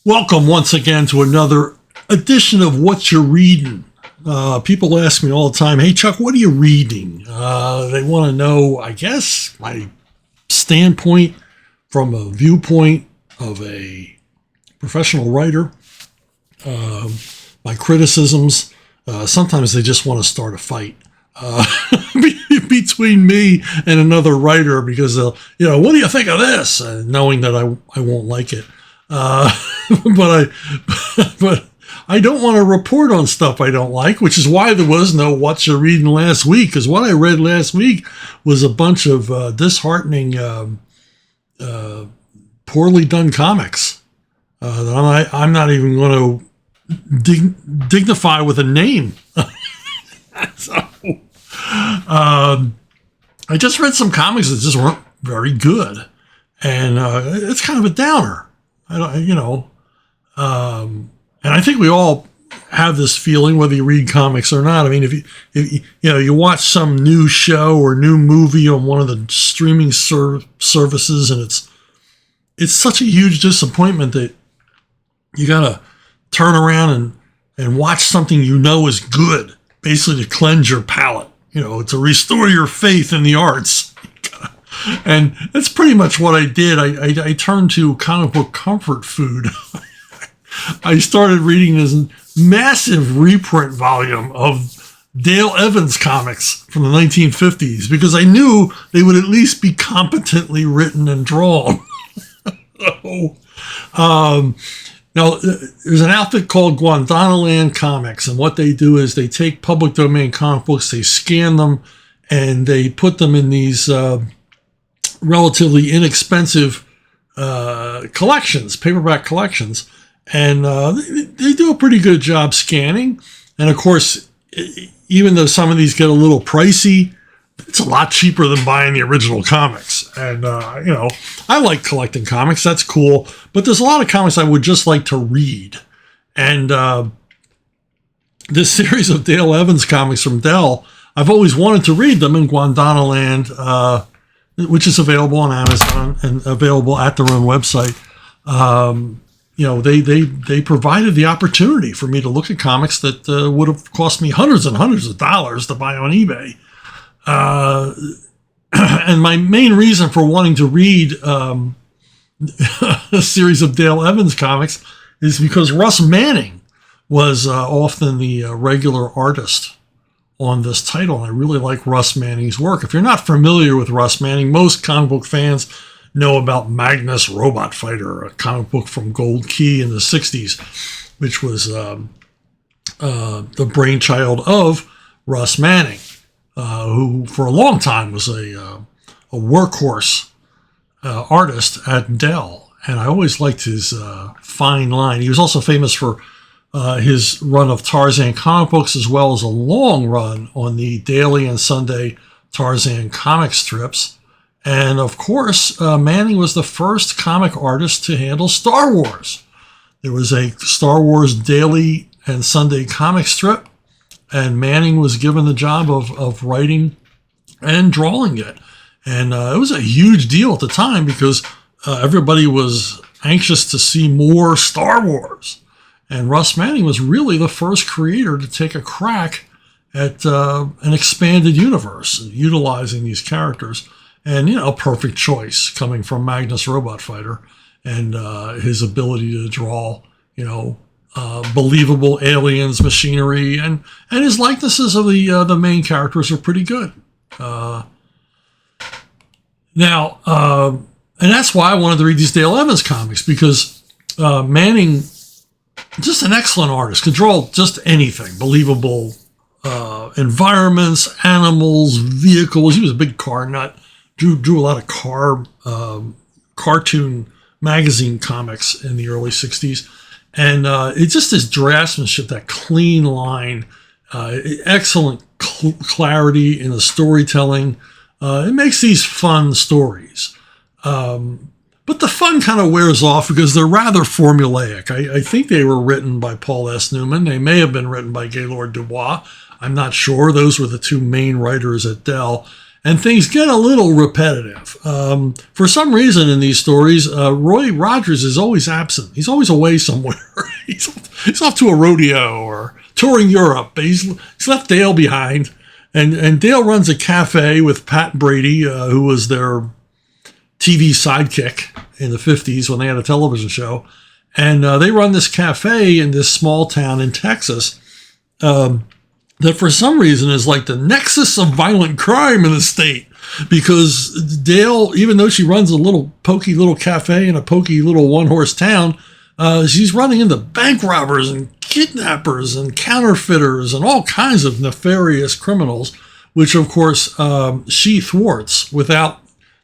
Welcome once again to another edition of Whatcha Readin. People ask me all the time, hey Chuck, what are you reading? They want to know, I guess, my standpoint from a viewpoint of a professional writer, my criticisms. Sometimes they just want to start a fight between me and another writer because they'll, what do you think of this? Knowing that I won't like it. But I don't want to report on stuff I don't like, which is why there was no Whatcha Readin last week. Because what I read last week was a bunch of disheartening, poorly done comics that I'm not even going to dignify with a name. So I just read some comics that just weren't very good, and it's kind of a downer. And I think we all have this feeling, whether you read comics or not. I mean, if you watch some new show or new movie on one of the streaming services, and it's such a huge disappointment that you gotta turn around and watch something is good, basically to cleanse your palate, to restore your faith in the arts. And that's pretty much what I did. I turned to comic book comfort food. I started reading this massive reprint volume of Dale Evans comics from the 1950s because I knew they would at least be competently written and drawn. Now, there's an outfit called Guadanaland Comics, and what they do is they take public domain comic books, they scan them, and they put them in these relatively inexpensive collections, paperback collections, and they do a pretty good job scanning. And of course, even though some of these get a little pricey, it's a lot cheaper than buying the original comics. And I like collecting comics, that's cool, but there's a lot of comics I would just like to read. And this series of Dale Evans comics from Dell, I've always wanted to read them in Guadanaland, which is available on Amazon and available at their own website. They provided the opportunity for me to look at comics that would have cost me hundreds and hundreds of dollars to buy on eBay. And my main reason for wanting to read a series of Dale Evans comics is because Russ Manning was often the regular artist on this title. And I really like Russ Manning's work. If you're not familiar with Russ Manning, most comic book fans know about Magnus Robot Fighter, a comic book from Gold Key in the 60s, which was the brainchild of Russ Manning, who for a long time was a workhorse artist at Dell. And I always liked his fine line. He was also famous for his run of Tarzan comic books, as well as a long run on the daily and Sunday Tarzan comic strips. And of course, Manning was the first comic artist to handle Star Wars. There was a Star Wars daily and Sunday comic strip, and Manning was given the job of writing and drawing it. And it was a huge deal at the time because everybody was anxious to see more Star Wars. And Russ Manning was really the first creator to take a crack at an expanded universe, utilizing these characters. And, perfect choice coming from Magnus Robot Fighter and his ability to draw, believable aliens, machinery, and his likenesses of the main characters are pretty good. Now, and that's why I wanted to read these Dale Evans comics, because Manning, just an excellent artist, could draw just anything, believable environments, animals, vehicles. He was a big car nut. Drew a lot of cartoon magazine comics in the early 60s. And it's just this draftsmanship, that clean line, excellent clarity in the storytelling. It makes these fun stories. But the fun kind of wears off because they're rather formulaic. I think they were written by Paul S. Newman. They may have been written by Gaylord Dubois. I'm not sure. Those were the two main writers at Dell. and things get a little repetitive. For some reason in these stories, Roy Rogers is always absent. He's always away somewhere. he's off to a rodeo or touring Europe. He's left Dale behind, and Dale runs a cafe with Pat Brady, who was their TV sidekick in the 50s when they had a television show. And they run this cafe in this small town in Texas that for some reason is like the nexus of violent crime in the state. Because Dale, even though she runs a little pokey little cafe in a pokey little one-horse town, she's running into bank robbers and kidnappers and counterfeiters and all kinds of nefarious criminals, which of course she thwarts without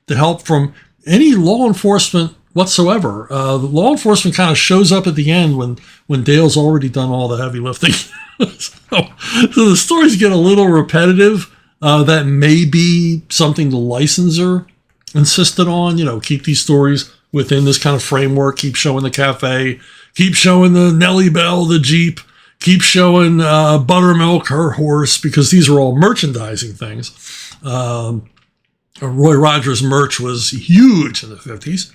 the help from any law enforcement whatsoever. The law enforcement kind of shows up at the end when Dale's already done all the heavy lifting. so the stories get a little repetitive. That may be something the licensor insisted on. Keep these stories within this kind of framework. Keep showing the cafe. Keep showing the Nellie Bell, the Jeep. Keep showing Buttermilk, her horse, because these are all merchandising things. Roy Rogers merch was huge in the 50s.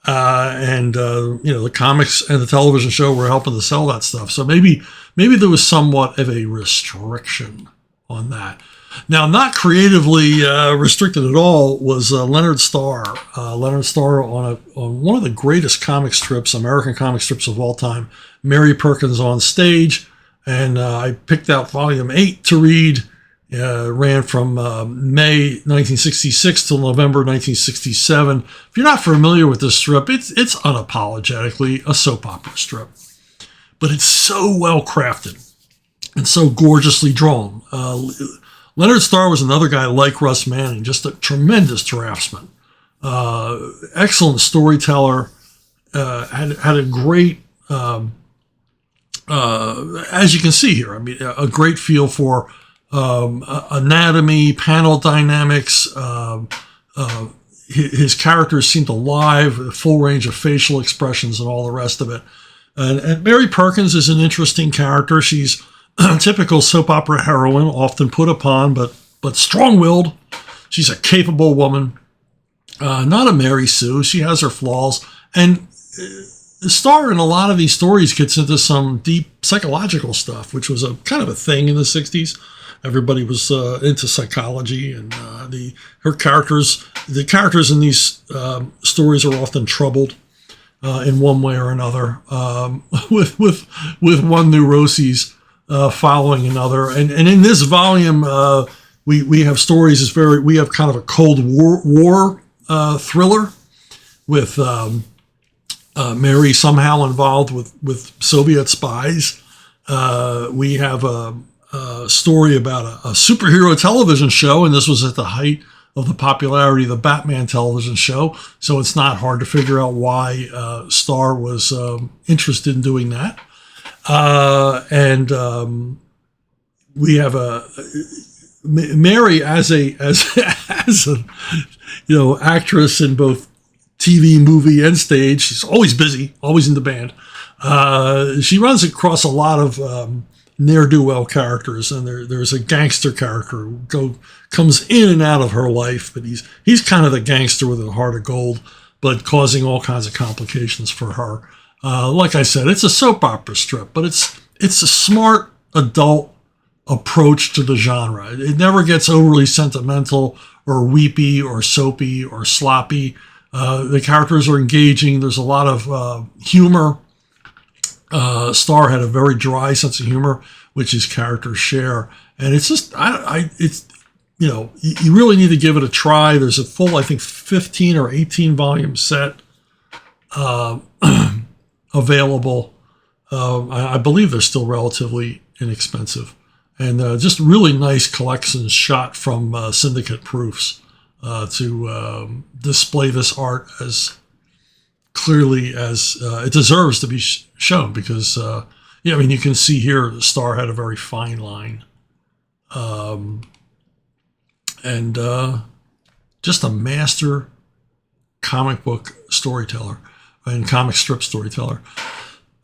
The comics and the television show were helping to sell that stuff. So maybe there was somewhat of a restriction on that. Now, not creatively restricted at all was Leonard Starr. Leonard Starr on one of the greatest comic strips, American comic strips of all time, Mary Perkins on Stage. And I picked out volume 8 to read. Ran from May 1966 till November 1967. If you're not familiar with this strip, it's unapologetically a soap opera strip. But it's so well crafted and so gorgeously drawn. Leonard Starr was another guy like Russ Manning, just a tremendous draftsman. Excellent storyteller. Had a great, as you can see here, a great feel for anatomy, panel dynamics. His characters seemed alive, a full range of facial expressions and all the rest of it. And Mary Perkins is an interesting character. She's a typical soap opera heroine, often put upon, but strong-willed. She's a capable woman, not a Mary Sue. She has her flaws. And the Starr in a lot of these stories gets into some deep psychological stuff, which was a kind of a thing in the 60s. Everybody was into psychology, and the characters in these stories are often troubled in one way or another, with one neuroses following another. And in this volume, we have stories. We have kind of a Cold War thriller with Mary somehow involved with Soviet spies. We have a story about a superhero television show, and this was at the height of the popularity of the Batman television show, so it's not hard to figure out why Starr was interested in doing that. We have Mary as a actress in both TV, movie, and stage. She's always busy, always in the band. She runs across a lot of ne'er-do-well characters, and there's a gangster character who comes in and out of her life, but he's kind of the gangster with a heart of gold, but causing all kinds of complications for her. Like I said, it's a soap opera strip, but it's a smart adult approach to the genre. It never gets overly sentimental or weepy or soapy or sloppy. The characters are engaging. There's a lot of humor. Starr had a very dry sense of humor, which his characters share, and it's just you really need to give it a try. There's a full, I think, 15 or 18 volume set available. I believe they're still relatively inexpensive, and just really nice collections shot from syndicate proofs to display this art as clearly as it deserves to be shown, because you can see here Starr had a very fine line, and just a master comic book storyteller and comic strip storyteller.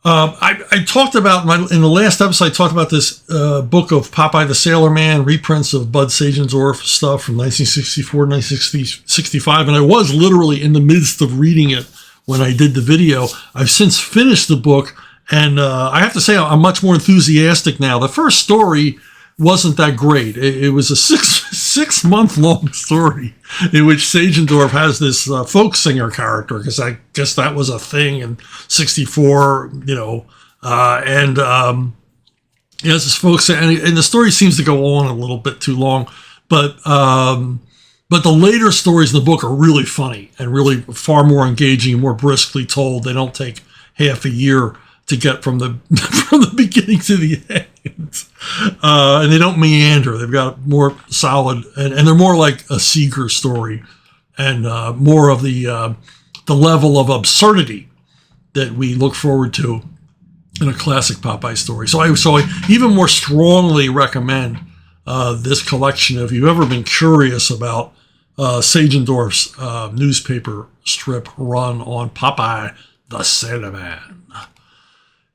I talked about in the last episode. I talked about this book of Popeye the Sailor Man, reprints of Bud Sajendorf stuff from 1964, 1965, and I was literally in the midst of reading it when I did the video. I've since finished the book, and I have to say I'm much more enthusiastic now. The first story wasn't that great. It was a six month long story in which Sajendorf has this folk singer character, because I guess that was a thing in '64, and he has this folk singer, and the story seems to go on a little bit too long, but the later stories in the book are really funny and really far more engaging, more briskly told. They don't take half a year to get from the from the beginning to the end, and they don't meander. They've got more solid, and they're more like a Seeger story, and more of the level of absurdity that we look forward to in a classic Popeye story. So I even more strongly recommend this collection if you've ever been curious about Sajendorf's newspaper strip run on Popeye the Sailor Man.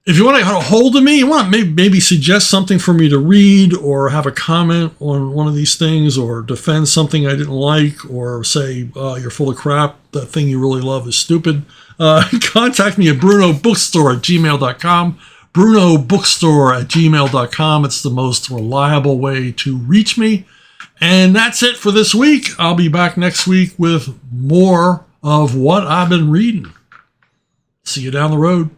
If you want to get a hold of me, you want to maybe suggest something for me to read, or have a comment on one of these things, or defend something I didn't like, or say you're full of crap, that thing you really love is stupid, contact me at brunobookstore@gmail.com. brunobookstore@gmail.com. It's the most reliable way to reach me. And that's it for this week. I'll be back next week with more of what I've been reading. See you down the road.